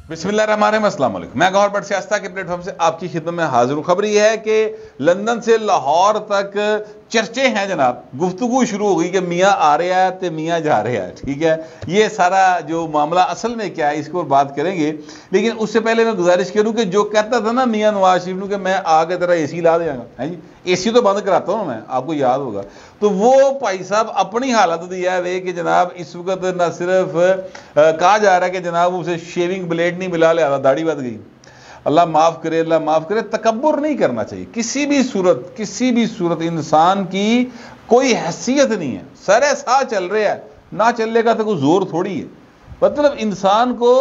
بسم اللہ الرحمن الرحیم، السلام علیکم۔ میں گوہر بٹ سیاستہ کے پلیٹ فارم سے آپ کی خدمت میں حاضر ہوں۔ خبر یہ ہے کہ لندن سے لاہور تک چرچے ہیں جناب، گفتگو شروع ہو گئی کہ میاں آ رہا ہے تو میاں جا رہا ہے، ٹھیک ہے۔ یہ سارا جو معاملہ اصل میں کیا ہے اس کو بات کریں گے، لیکن اس سے پہلے میں گزارش کروں کہ جو کہتا تھا نا میاں نواز شریف کہ میں آ کے ذرا اے سی لا دیا گا، جی اے سی تو بند کراتا ہوں میں، آپ کو یاد ہوگا، تو وہ بھائی صاحب اپنی حالت دیا ہے کہ جناب اس وقت نہ صرف کہا جا رہا ہے کہ جناب اسے شیونگ بلیڈ نہیں ملا لیا، داڑھی بد گئی، اللہ معاف کرے، اللہ معاف کرے۔ تکبر نہیں کرنا چاہیے کسی بھی صورت انسان کی کوئی حیثیت نہیں ہے، سارے سا چل رہے ہے، نہ چلے گا تو کوئی زور تھوڑی ہے۔ مطلب انسان کو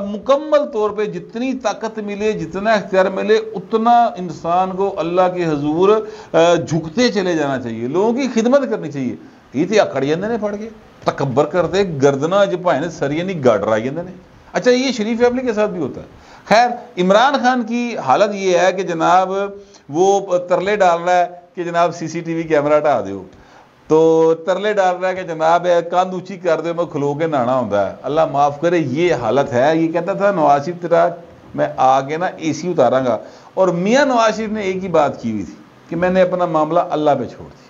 مکمل طور پہ جتنی طاقت ملے، جتنا اختیار ملے، اتنا انسان کو اللہ کے حضور جھکتے چلے جانا چاہیے، لوگوں کی خدمت کرنی چاہیے۔ یہ تھی اکھڑ جاندے نے پڑھ کے تکبر کرتے گردنا جو پائے نے سریے نہیں گاڑ رہا جاندے نے۔ اچھا یہ شریف فیملی کے ساتھ بھی ہوتا ہے۔ خیر عمران خان کی حالت یہ ہے کہ جناب وہ ترلے ڈال رہا ہے کہ جناب سی سی ٹی وی کیمرہ ہٹا دیو، تو ترلے ڈال رہا ہے کہ جناب کاند اونچی کر دے میں کھلو کے نہانا ہوتا ہے، اللہ معاف کرے یہ حالت ہے۔ یہ کہتا تھا نواز شریف تیرا میں آ کے نا اے سی اتاراں گا، اور میاں نواز شریف نے ایک ہی بات کی ہوئی تھی کہ میں نے اپنا معاملہ اللہ پہ چھوڑ دیا۔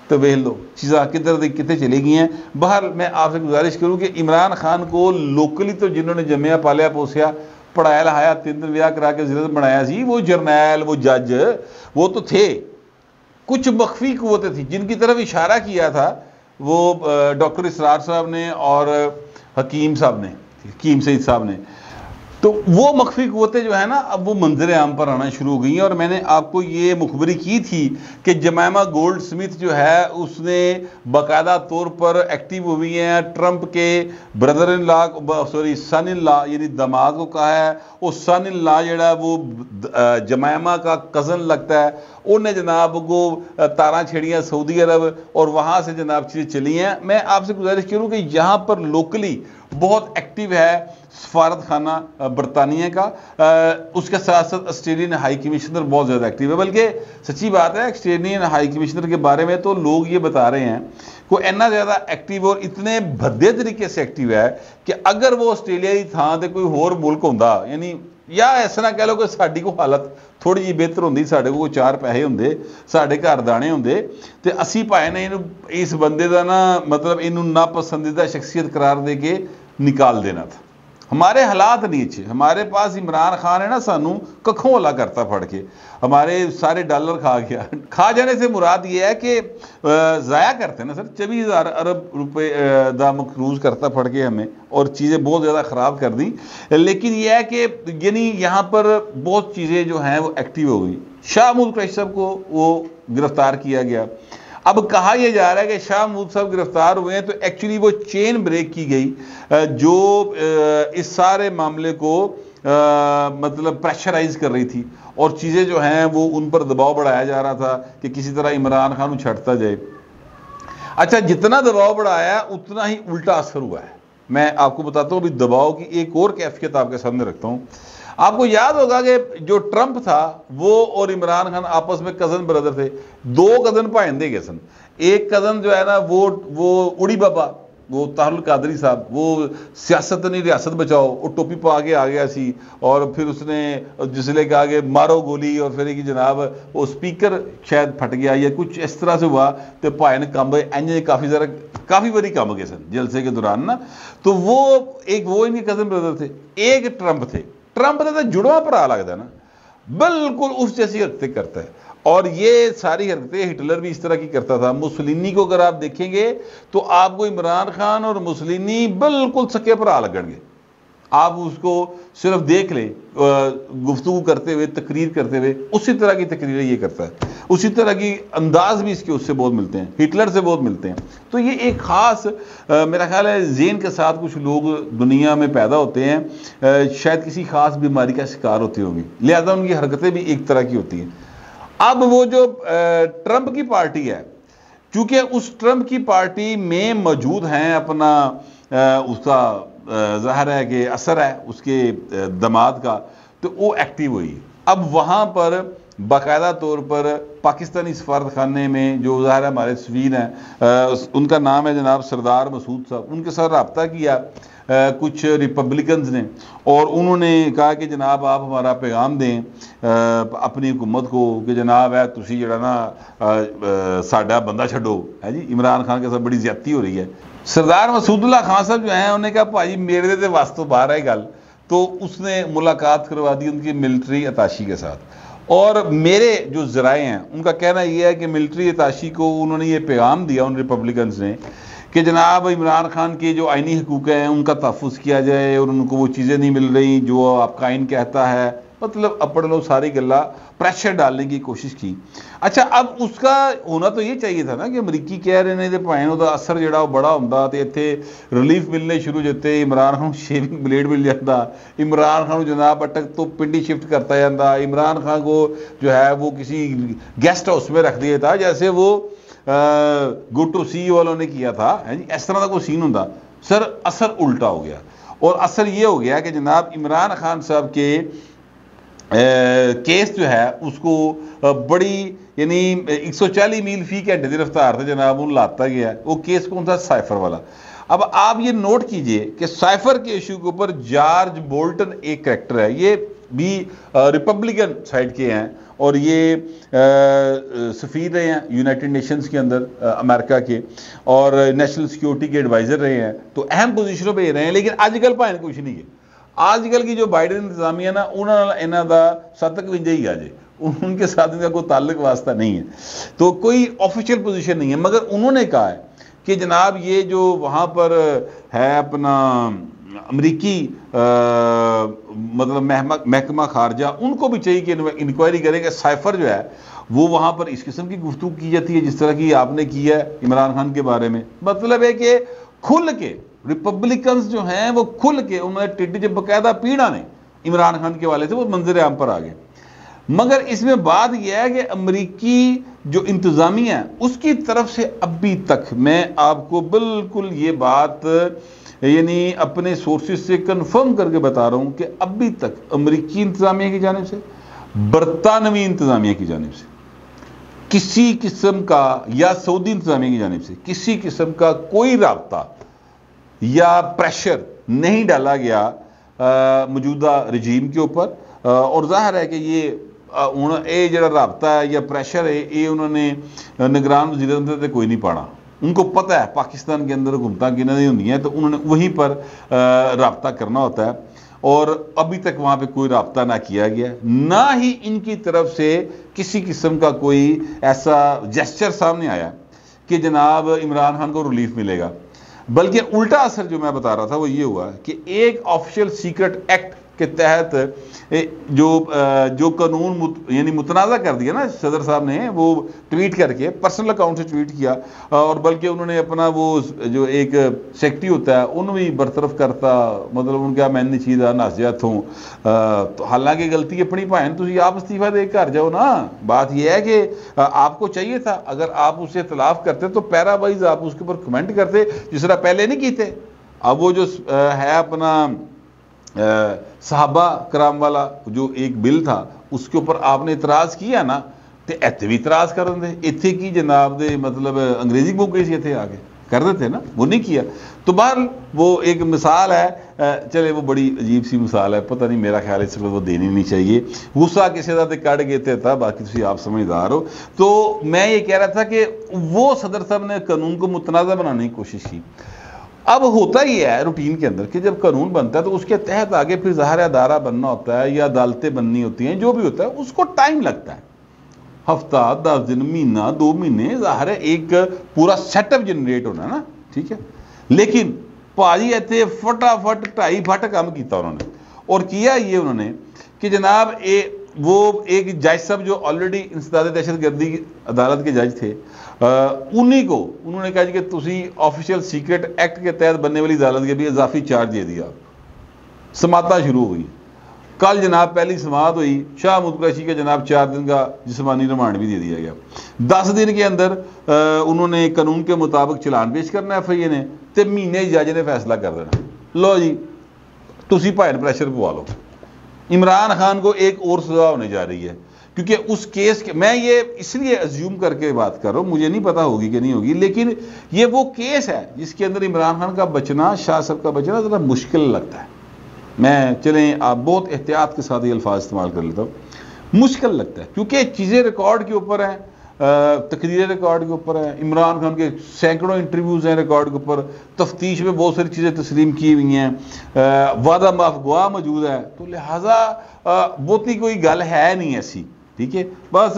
تو ویل لو چیزاں کتنے چلے گئی ہیں۔ بہرحال میں آپ سے گزارش کروں کہ عمران خان کو لوکلی تو جنہوں نے جمیا پالیا پوسیا پڑھایا لہایا 3 دن ویاہ کرا کے وزیرت بنایا سی، وہ جرنیل وہ جج وہ تو تھے، کچھ مخفی قوتیں تھیں جن کی طرف اشارہ کیا تھا وہ ڈاکٹر اسرار صاحب نے اور حکیم سعید صاحب نے، تو وہ مخفی قوتیں جو ہے نا اب وہ منظر عام پر آنا شروع ہو گئی ہیں۔ اور میں نے آپ کو یہ مخبری کی تھی کہ جمیمہ گولڈ سمتھ جو ہے اس نے باقاعدہ طور پر ایکٹیو ہوئی ہیں، ٹرمپ کے بردر ان لا سن ان لا یعنی داماد کو کہا ہے، وہ سن ان لا جڑا وہ جمیمہ کا کزن لگتا ہے، انہیں جناب کو تاراں چھیڑیاں سعودی عرب اور وہاں سے جناب چیزیں چلی ہیں۔ میں آپ سے گزارش کروں کہ یہاں پر لوکلی بہت ایکٹیو ہے سفارت خانہ برطانیہ کا، اس کے ساتھ ساتھ آسٹریلین ہائی کمشنر بہت زیادہ ایکٹیو ہے، بلکہ سچی بات ہے آسٹریلین ہائی کمشنر کے بارے میں تو لوگ یہ بتا رہے ہیں کہ اتنا زیادہ ایکٹیو اور اتنے بھدے طریقے سے ایکٹیو ہے کہ اگر وہ آسٹریلیائی تھا تو کوئی اور ملک ہوندہ، یعنی یا ایسا نہ کہہ لو کہ ساڈی کو حالت تھوڑی جی بہتر ہوندی، ساڈے کو 4 پیسے ہوندے، ساڈے گھر دانے ہوندے، تے اسی پائے نے اس بندے دا نا مطلب انہوں ناپسندیدہ شخصیت قرار دے کے نکال دینا تھا۔ ہمارے حالات نہیں اچھے، ہمارے پاس عمران خان ہے نا سانو ککھوں والا کرتا پھڑ کے، ہمارے سارے ڈالر کھا گیا۔ کھا جانے سے مراد یہ ہے کہ ضائع کرتے ہیں نا سر، 24,000 ارب روپے دا مقروض کرتا پھڑ کے ہمیں، اور چیزیں بہت زیادہ خراب کر دیں۔ لیکن یہ ہے کہ یعنی یہاں پر بہت چیزیں جو ہیں وہ ایکٹیو ہو گئی۔ شاہ محمود قریشی صاحب کو وہ گرفتار کیا گیا۔ اب کہا یہ جا رہا ہے کہ شاہ محمود صاحب گرفتار ہوئے ہیں تو ایکچولی وہ چین بریک کی گئی جو اس سارے معاملے کو مطلب پریشرائز کر رہی تھی، اور چیزیں جو ہیں وہ ان پر دباؤ بڑھایا جا رہا تھا کہ کسی طرح عمران خان چھٹتا جائے۔ اچھا جتنا دباؤ بڑھایا اتنا ہی الٹا اثر ہوا ہے۔ میں آپ کو بتاتا ہوں ابھی دباؤ کی ایک اور کیفیت آپ کے سامنے رکھتا ہوں۔ آپ کو یاد ہوگا کہ جو ٹرمپ تھا وہ اور عمران خان آپس میں کزن بردر تھے، 2 کزن پائندے گئے سن۔ ایک کزن جو ہے نا وہ اڑی بابا، وہ طاہر القادری صاحب، وہ سیاست نہیں ریاست بچاؤ، وہ ٹوپی پا کے آ گیا سی، اور پھر اس نے جس لے کے آگے مارو گولی، اور پھر کہ جناب وہ سپیکر شاید پھٹ گیا یا کچھ اس طرح سے ہوا تو پائے نے کام انج کافی بڑی کام گئے سن جلسے کے دوران نا۔ تو وہ ان کے کزن بردر تھے، ایک ٹرمپ تھے۔ ٹرمپ تو جڑواں پرا لگتا ہے نا، بالکل اس جیسی حرکتیں کرتا ہے، اور یہ ساری حرکتیں ہٹلر بھی اس طرح کی کرتا تھا۔ مسولینی کو اگر آپ دیکھیں گے تو آپ کو عمران خان اور مسولینی بالکل سکے پرا لگن گے، آپ اس کو صرف دیکھ لیں گفتگو کرتے ہوئے، تقریر کرتے ہوئے، اسی طرح کی تقریریں یہ کرتا ہے، اسی طرح کی انداز بھی اس کے اس سے بہت ملتے ہیں، ہٹلر سے بہت ملتے ہیں۔ تو یہ ایک خاص میرا خیال ہے ذہن کے ساتھ کچھ لوگ دنیا میں پیدا ہوتے ہیں، شاید کسی خاص بیماری کا شکار ہوتے ہوں گے، لہذا ان کی حرکتیں بھی ایک طرح کی ہوتی ہیں۔ اب وہ جو ٹرمپ کی پارٹی ہے، چونکہ اس ٹرمپ کی پارٹی میں موجود ہیں اپنا اس کا ظاہر ہے کہ اثر ہے اس کے داماد کا، تو وہ ایکٹیو ہوئی۔ اب وہاں پر باقاعدہ طور پر پاکستانی سفارت خانے میں جو ظاہر ہمارے سفیر ہیں، ان کا نام ہے جناب سردار مسعود صاحب، ان کے ساتھ رابطہ کیا کچھ ریپبلکنز نے، اور انہوں نے کہا کہ جناب آپ ہمارا پیغام دیں اپنی حکومت کو کہ جناب ہے تسی جڑا نا ساڈا بندہ چھڈو ہے جی، عمران خان کے ساتھ بڑی زیادتی ہو رہی ہے۔ سردار مسعود اللہ خان صاحب جو ہیں انہوں نے کہا بھائی میرے دے واسطے تو باہر ہے گل، تو اس نے ملاقات کروا دی ان کی ملٹری اتاشی کے ساتھ، اور میرے جو ذرائع ہیں ان کا کہنا یہ ہے کہ ملٹری اتاشی کو انہوں نے یہ پیغام دیا ان ریپبلکنز نے کہ جناب عمران خان کے جو آئینی حقوق ہیں ان کا تحفظ کیا جائے، اور ان کو وہ چیزیں نہیں مل رہی جو آپ کا آئین کہتا ہے، مطلب اپنے لوگ ساری گلا پریشر ڈالنے کی کوشش کی۔ اچھا اب اس کا ہونا تو یہ چاہیے تھا نا کہ امریکی کہہ رہے ہیں پائیں وہ اثر جڑا وہ بڑا ہوتا تو اتنے ریلیف ملنے شروع ہوتے، عمران خان شیونگ بلیڈ مل جاتا، عمران خان جناب اٹک تو پنڈی شفٹ کرتا جاتا، عمران خان کو جو ہے وہ کسی گیسٹ ہاؤس میں رکھ دیا تھا جیسے وہ گوٹو سی والوں نے کیا تھا، اس طرح کا کوئی سین ہوتا۔ سر اثر الٹا ہو گیا، اور اثر یہ ہو گیا کہ جناب عمران خان صاحب کے کیس جو ہے اس کو بڑی یعنی 140 میل فی گھنٹے کی رفتار سے جناب ان لاتا گیا۔ وہ کیس کون تھا؟ سائفر والا۔ اب آپ یہ نوٹ کیجئے کہ سائفر کے ایشو کے اوپر جارج بولٹن ایک کریکٹر ہے، یہ بھی ریپبلکن سائڈ کے ہیں، اور یہ سفیر رہے ہیں یونائٹڈ نیشنز کے اندر امریکہ کے، اور نیشنل سیکیورٹی کے ایڈوائزر رہے ہیں، تو اہم پوزیشنوں پہ رہے ہیں، لیکن آج کل پائیں کچھ نہیں ہے۔ آج کل کی جو بائیڈن انتظامیہ نا انہوں دا صدق ونجے ہی آ جائے، ان کے ساتھ ان کا کوئی تعلق واسطہ نہیں ہے، تو کوئی آفیشیل پوزیشن نہیں ہے، مگر انہوں نے کہا ہے کہ جناب یہ جو وہاں پر ہے اپنا امریکی مطلب محکمہ خارجہ، ان کو بھی چاہیے کہ انکوائری کریں کہ سائفر جو ہے وہ وہاں پر اس قسم کی گفتگو کی جاتی ہے جس طرح کی آپ نے کی ہے عمران خان کے بارے میں۔ مطلب ہے کہ کھل کے ریپبلکنز جو ہیں وہ کھل کے انہوں نے ٹڈی جب باقاعدہ پیڑا نہیں عمران خان کے والے سے، وہ منظر عام پر آ گئے۔ مگر اس میں بات یہ ہے کہ امریکی جو انتظامیہ ہے اس کی طرف سے ابھی تک میں آپ کو بالکل یہ بات یعنی اپنے سورسز سے کنفرم کر کے بتا رہا ہوں کہ ابھی تک امریکی انتظامیہ کی جانب سے، برطانوی انتظامیہ کی جانب سے کسی قسم کا، یا سعودی انتظامیہ کی جانب سے کسی قسم کا کوئی رابطہ یا پریشر نہیں ڈالا گیا موجودہ رجیم کے اوپر، اور ظاہر ہے کہ یہ جڑا رابطہ ہے یا پریشر ہے یہ انہوں نے نگران وزیر اعظم سے کوئی نہیں پاڑا، ان کو پتہ ہے پاکستان کے اندر حکومتیں کنہ نہیں ہوندی ہیں تو انہوں نے وہیں پر رابطہ کرنا ہوتا ہے، اور ابھی تک وہاں پہ کوئی رابطہ نہ کیا گیا، نہ ہی ان کی طرف سے کسی قسم کا کوئی ایسا جیسچر سامنے آیا کہ جناب عمران خان کو ریلیف ملے گا، بلکہ الٹا اثر جو میں بتا رہا تھا وہ یہ ہوا کہ ایک آفیشیل سیکرٹ ایکٹ کے تحت جو قانون یعنی متنازع کر دیا نا صدر صاحب نے، وہ ٹویٹ کر کے پرسنل اکاؤنٹ سے ٹویٹ کیا، اور بلکہ انہوں نے اپنا وہ جو ایک سیکرٹری ہوتا ہے انہوں بھی برطرف کرتا، مطلب ان کا میں نے چیزہ ناسیات ہوں، تو حالانکہ غلطی اپنی پائیں تو آپ استعفیٰ دے کر جاؤ نا۔ بات یہ ہے کہ آپ کو چاہیے تھا اگر آپ اسے اختلاف کرتے تو پیرا وائز آپ اس کے اوپر کمنٹ کرتے جس طرح پہلے نہیں کیتے۔ اب وہ جو ہے اپنا صحابہ کرام والا جو ایک بل تھا اس کے اوپر آپ نے اعتراض کیا نا، تو ایتھے بھی اعتراض کر دے، ایتھے کی جناب دے مطلب انگریزی بیوکریسی ایتھے آگے کر دیتے نا، وہ نہیں کیا۔ تو بہرحال وہ ایک مثال ہے، چلے وہ بڑی عجیب سی مثال ہے، پتہ نہیں میرا خیال ہے اس وقت وہ دینی نہیں چاہیے، غصہ کسی ذات کٹ گئے تھا، باقی تسی آپ سمجھدار ہو۔ تو میں یہ کہہ رہا تھا کہ وہ صدر صاحب نے قانون کو متنازع بنانے کی کوشش کی۔ اب ہوتا ہی ہے روٹین کے اندر کہ جب قانون بنتا ہے تو اس کے تحت آگے پھر ظاہر ادارہ بننا ہوتا ہے یا عدالتیں بننی ہوتی ہیں، جو بھی ہوتا ہے اس کو ٹائم لگتا ہے، ہفتہ 10 دن، مہینہ 2 مہینے، ظاہر ہے ایک پورا سیٹ اپ جنریٹ ہونا ہے نا، ٹھیک ہے۔ لیکن پاجی ایتھے فٹافٹ 2.5 فٹ کام کیتا انہوں نے، اور کیا یہ انہوں نے کہ جناب وہ ایک جج صاحب جو آلریڈی انسداد دہشت گردی عدالت کے جج تھے، انہی کو انہوں نے کہا کہ تسی آفیشیل سیکرٹ ایکٹ کے تحت بننے والی عدالت کے بھی اضافی چارج دے دیا، سماعتیں شروع ہوئی۔ کل جناب پہلی سماعت ہوئی، شاہ محمود قریشی کا جناب 4 دن کا جسمانی ریمانڈ بھی دے دیا گیا، 10 دن کے اندر انہوں نے قانون کے مطابق چلان پیش کرنا ہے FIA نے، تے مہینے جج نے فیصلہ کر دینا، لو جی تسی بھائن پریشر پوا لو۔ عمران خان کو ایک اور سزا ہونے جا رہی ہے، کیونکہ اس کیس کے میں یہ اس لیے ازیوم کر کے بات کر رہا ہوں, مجھے نہیں پتا ہوگی کہ نہیں ہوگی, لیکن یہ وہ کیس ہے جس کے اندر عمران خان کا بچنا, شاہ صاحب کا بچنا ذرا مشکل لگتا ہے. میں چلیں آپ بہت احتیاط کے ساتھ یہ الفاظ استعمال کر لیتا ہوں, مشکل لگتا ہے کیونکہ چیزیں ریکارڈ کے اوپر ہیں, تقریریں ریکارڈ کے اوپر ہیں, عمران خان کے سینکڑوں انٹرویوز ہیں ریکارڈ کے اوپر, تفتیش میں بہت ساری چیزیں تسلیم کی ہوئی ہیں, وعدہ معاف گواہ موجود ہے, تو لہٰذا بہت کوئی گل ہے نہیں ایسی. ٹھیک ہے, بس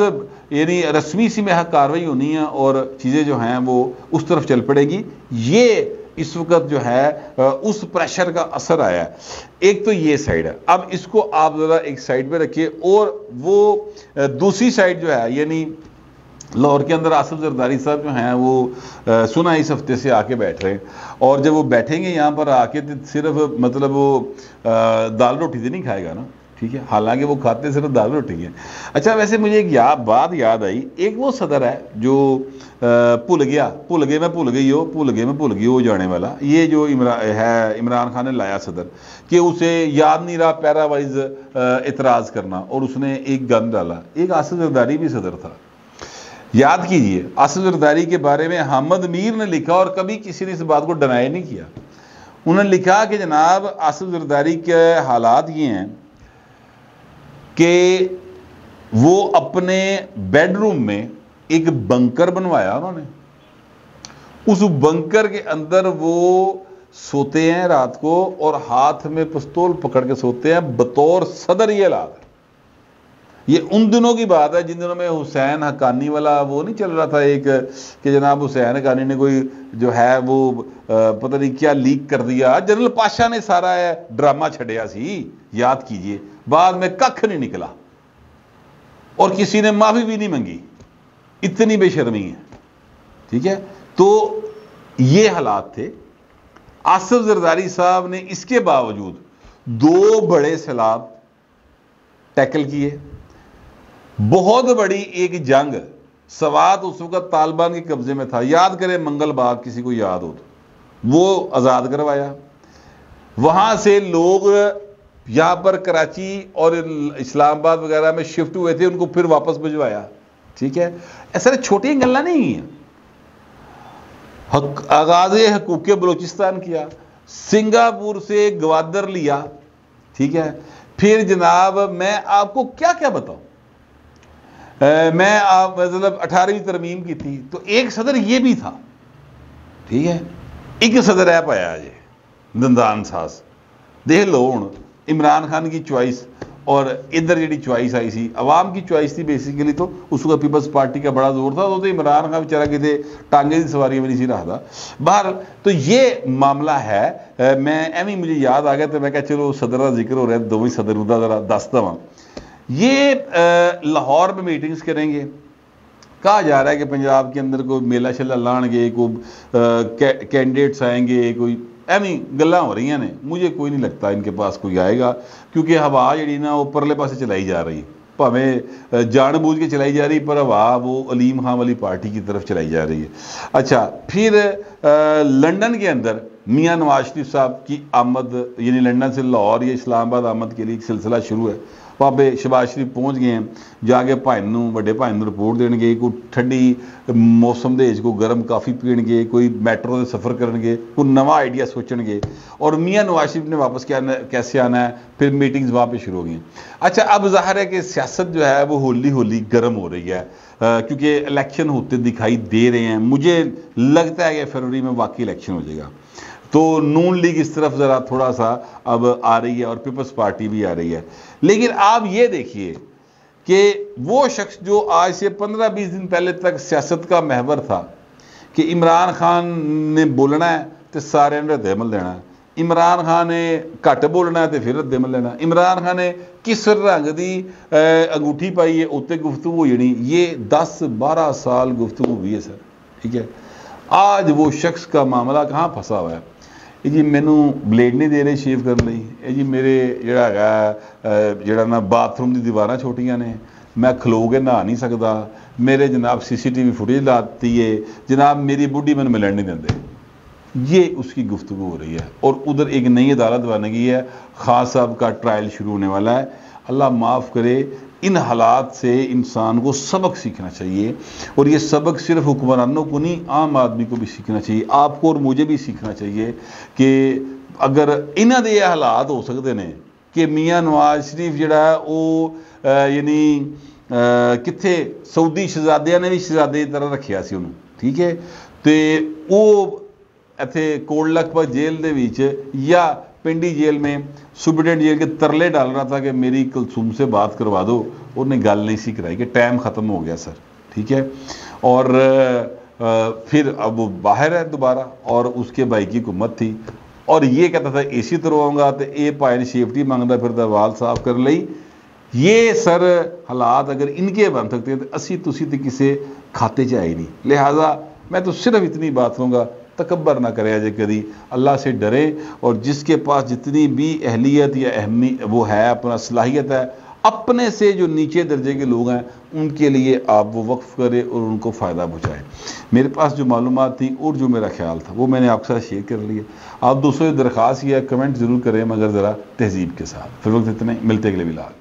یعنی رسمی سی میں کارروائی ہونی ہے اور چیزیں جو ہیں وہ اس طرف چل پڑے گی. یہ اس وقت جو ہے اس پریشر کا اثر آیا ہے. ایک تو یہ سائیڈ ہے, اب اس کو آپ ذرا ایک سائیڈ پہ رکھیے, اور وہ دوسری سائیڈ جو ہے یعنی لاہور کے اندر آصف زرداری صاحب جو ہیں وہ سنا اس ہفتے سے آ کے بیٹھ رہے ہیں, اور جب وہ بیٹھیں گے یہاں پر آ کے صرف مطلب وہ دال روٹی تو نہیں کھائے گا نا. ٹھیک ہے, حالانکہ وہ کھاتے صرف دال روٹی ہیں. اچھا ویسے مجھے ایک بات یاد آئی, ایک وہ صدر ہے جو بھول گئی ہو جانے والا, یہ جو عمران خان نے لایا صدر کہ اسے یاد نہیں رہا پیرا وائز اعتراض کرنا, اور اس نے ایک گن ڈالا. ایک آصف زرداری بھی صدر تھا, یاد کیجئے. آصف زرداری کے بارے میں حامد میر نے لکھا, اور کبھی کسی نے اس بات کو ڈینائی نہیں کیا. انہوں نے لکھا کہ جناب آصف زرداری کے حالات یہ ہیں کہ وہ اپنے بیڈ روم میں ایک بنکر بنوایا انہوں نے, اس بنکر کے اندر وہ سوتے ہیں رات کو, اور ہاتھ میں پستول پکڑ کے سوتے ہیں بطور صدر. یہ حالات ہے, یہ ان دنوں کی بات ہے جن دنوں میں حسین حقانی والا وہ نہیں چل رہا تھا ایک, کہ جناب حسین حقانی نے کوئی جو ہے وہ پتہ نہیں کیا لیک کر دیا, جنرل پاشا نے سارا ڈرامہ چھڑیا سی, یاد کیجئے. بعد میں ککھ نہیں نکلا اور کسی نے معافی بھی نہیں منگی, اتنی بے شرمی ہے. ٹھیک ہے, تو یہ حالات تھے. آصف زرداری صاحب نے اس کے باوجود 2 بڑے سیلاب ٹیکل کیے. بہت بڑی ایک جنگ, سوات اس وقت طالبان کے قبضے میں تھا, یاد کریں منگل باغ, کسی کو یاد ہو تو, وہ آزاد کروایا. وہاں سے لوگ یہاں پر کراچی اور اسلام آباد وغیرہ میں شفٹ ہوئے تھے, ان کو پھر واپس بھجوایا. ٹھیک ہے, ایسا چھوٹی گلاں نہیں ہیں. آغاز حقوق بلوچستان کیا, سنگاپور سے گوادر لیا. ٹھیک ہے, پھر جناب میں آپ کو کیا کیا بتاؤں, میں آپ مطلب 18ویں ترمیم کی تھی, تو ایک صدر یہ بھی تھا. ٹھیک ہے, ایک صدر ہے پایا جی دندان ساز. دیکھ لو ہوں عمران خان کی چوائس اور ادھر جیڑی چوائس آئی سی, عوام کی چوائس تھی بیسیکلی. تو اس وقت پیپلز پارٹی کا بڑا زور تھا, تو عمران خان بیچارہ کسی ٹانگے کی سواری میں نہیں سی رہا تھا. باہر تو یہ معاملہ ہے. میں ایویں مجھے یاد آ گیا تو میں کہا چلو صدر کا ذکر ہو رہا ہے, دونوں صدر دا ذرا دستا ہوں. یہ لاہور میں میٹنگز کریں گے, کہا جا رہا ہے کہ پنجاب کے اندر کوئی میلہ شلہ لان گے, کوئی کینڈیڈیٹس آئیں گے, کوئی ایویں گلاں ہو رہی ہیں نے. مجھے کوئی نہیں لگتا ان کے پاس کوئی آئے گا, کیونکہ ہوا جڑی نا وہ پرلے پاسے چلائی جا رہی, بھاویں جان بوجھ کے چلائی جا رہی, پر ہوا وہ علیم خان والی پارٹی کی طرف چلائی جا رہی ہے. اچھا, پھر لنڈن کے اندر میاں نواز شریف صاحب کی آمد, یعنی لنڈن سے لاہور یا اسلام آباد آمد کے لیے ایک سلسلہ شروع ہے. وہاں پہ شہباز شریف پہنچ گئے ہیں, جا کے وڈے بھائی نوں رپورٹ دین گے, کوئی ٹھنڈی موسم دے کو گرم کافی پین گے, کوئی میٹرو سے سفر کرن گے, کوئی نواں آئیڈیا سوچن گے, اور میاں نواز شریف نے واپس کیسے آنا ہے. پھر میٹنگز وہاں پہ شروع ہو گئی. اچھا, اب ظاہر ہے کہ سیاست جو ہے وہ ہولی ہولی گرم ہو رہی ہے, کیونکہ الیکشن ہوتے دکھائی دے رہے ہیں. مجھے لگتا ہے کہ فروری میں واقعی الیکشن ہو جائے گا. تو نون لیگ اس طرف ذرا تھوڑا سا اب آ رہی ہے, اور پیپلز پارٹی بھی آ رہی ہے. لیکن آپ یہ دیکھیے کہ وہ شخص جو آج سے 15-20 دن پہلے تک سیاست کا محور تھا کہ عمران خان نے بولنا ہے تو سارے نے رد عمل دینا ہے, عمران خان نے گھٹ بولنا ہے تو پھر رد عمل دینا, عمران خان نے کس رنگ دی انگوٹھی پائی ہے اتنے گفتگو ہوئی نہیں. یہ 10-12 سال گفتگو ہوئی ہے سر. ٹھیک ہے, آج وہ شخص کا معاملہ کہاں پھنسا ہوا ہے. جی مینوں بلیڈ نہیں دے رہے شیو کرنے لئی, جی میرے جڑا نا باتھ روم دی دیواراں چھوٹیاں نے, میں کھلو کے نہا نہیں سکتا, میرے جناب CCTV فوٹیج لاتی ہے, جناب میری بڈھی میں ملن نہیں دیندے. یہ اس کی گفتگو ہو رہی ہے. اور ادھر ایک نئی عدالت بن گئی ہے, خان صاحب کا ٹرائل شروع ہونے والا ہے. اللہ معاف کرے، ان حالات سے انسان کو سبق سیکھنا چاہیے، اور یہ سبق صرف حکمرانوں کو نہیں، عام آدمی کو بھی سیکھنا چاہیے، آپ کو اور مجھے بھی سیکھنا چاہیے کہ اگر انہاں دے حالات ہو سکتے ہیں کہ میاں نواز شریف جڑا ہے وہ یعنی کتنے سعودی شہزادیاں نے بھی شہزادے کی طرح رکھیا سی انہوں، ٹھیک ہے، تو وہ ایتھے کوٹ لکھپت جیل دے وچ یا پنڈی جیل میں سپرڈینٹ جیل کے ترلے ڈال رہا تھا کہ میری کلثوم سے بات کروا دو، انہوں نے گل نہیں سی کرائی کہ ٹائم ختم ہو گیا سر، ٹھیک ہے، اور پھر اب وہ باہر ہے دوبارہ، اور اس کے بھائی کی حکومت تھی، اور یہ کہتا تھا اے سی ترواؤں گا، تو یہ پائن سیفٹی مانگتا پھر وال صاف کر لئی۔ یہ سر حالات اگر ان کے بن سکتے ہیں تو اسی تسی تو کسی کھاتے چ آئی نہیں، لہٰذا میں تو صرف اتنی بات کروں گا، تکبر نہ کرے جے کبھی، اللہ سے ڈرے، اور جس کے پاس جتنی بھی اہلیت یا وہ ہے، اپنا صلاحیت ہے، اپنے سے جو نیچے درجے کے لوگ ہیں ان کے لیے آپ وہ وقف کرے اور ان کو فائدہ پہنچائے۔ میرے پاس جو معلومات تھی اور جو میرا خیال تھا وہ میں نے آپ کے ساتھ شیئر کر لیا۔ آپ دوستوں سے درخواست یہ ہے، کمنٹ ضرور کریں مگر ذرا تہذیب کے ساتھ۔ پھر وقت اتنے ملتے اگلے ولاگ۔